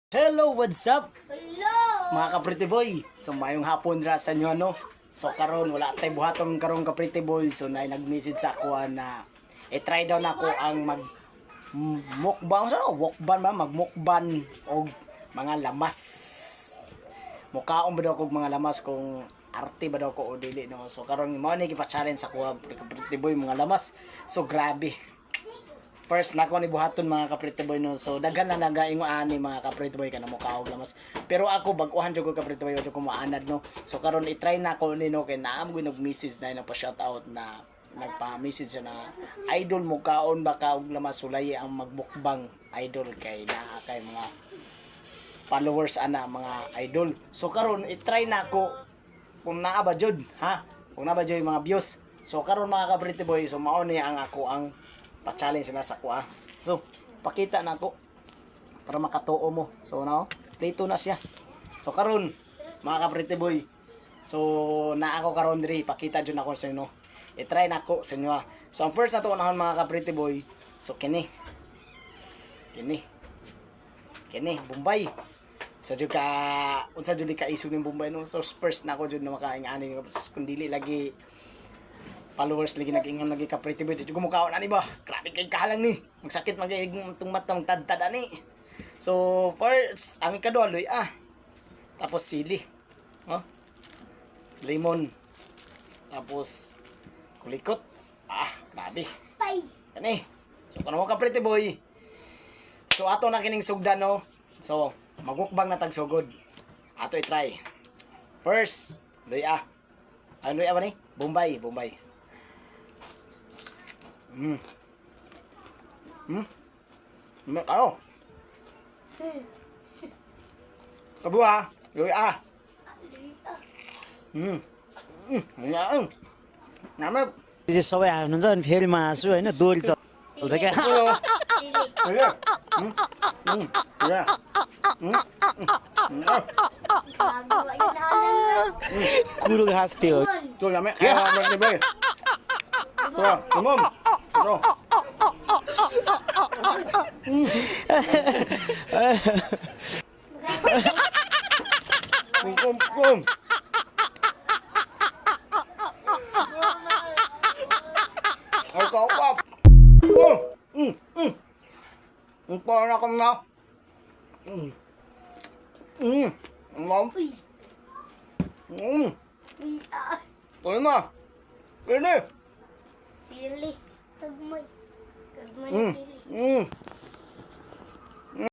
Hello, what's up? Hello! Mga ka-pretty boy. So mayong hapon ra sa inyo no. So karon wala tay buhaton karon ka-pretty boy. So na nag-message sa ako na i-try daw nako ang mukbang sa mukbang ba magmukbang og mga lamas. Mukhaon ba daw kog mga lamas kung arte ba daw ko o dili no. So karon mo ni gipa-challenge sa ako ka-pretty boy mga lamas. So grabe. First nako ni buhaton mga ka-pretty boy no. So daghan na nagaingon ani mga ka-pretty boy kana mo kaog lamas. Pero ako baguhan jud ko ka-pretty boy jud ko maanad no. So karon i-try nako ni no kay naam ko nag-message na pa shout out na nagpa-message siya na idol mo kaon ba kaog lamas sulay ang magbukbang idol kay naa kay mga followers ana mga idol. So karon i-try nako kung naa ba jud ha. Kung naa ba jud mga views. So karon mga ka-pretty boy so mao ni ang ako ang pa-challenge sila sa kuha. So, pakita na ako para makatuo mo. So, now, play na siya. So, karon mga ka-pretty boy. So, na ako karon diri, pakita dyan ako sa inyo. I-try na ako sa inyo. So, ang first na ito unahon mga ka-pretty boy. So, kini, Bombay. So, dyan ka, unsa dyan ka iso ng Bombay no. So, first na ako dyan na makaing-aning. Kung dili lagi, followers lagi nag-ingon lagi ka pretty boy. Dito ko mukhaon ani ba? Grabe kay kahalang ni. Magsakit magiging tungmat ng tadtad ani. So first, ang ikaduha loy Tapos sili. Oh. Lemon. Tapos kulikot. Grabe. Tay! Kani. So kung mo ka pretty boy. So ato na kining sugdan no. So magmukbang na tagsugod. Ato i-try. First, loy Ano loy ba ni? Bombay. Ano? Kabuha. Yoy Namap. त्यो सबै हुन्छ नि फेरि मासु होइन दोरी चल्छ क्या कुरो खास त्यो हो Tôi làm mẹ kaya ba ni bay. Đúng không? Rồi. Kum. Ay có quá. Ang para ka na. Ngon. Tuloy mo. Pwede. Sili. Kagmay. Kagmay na sili.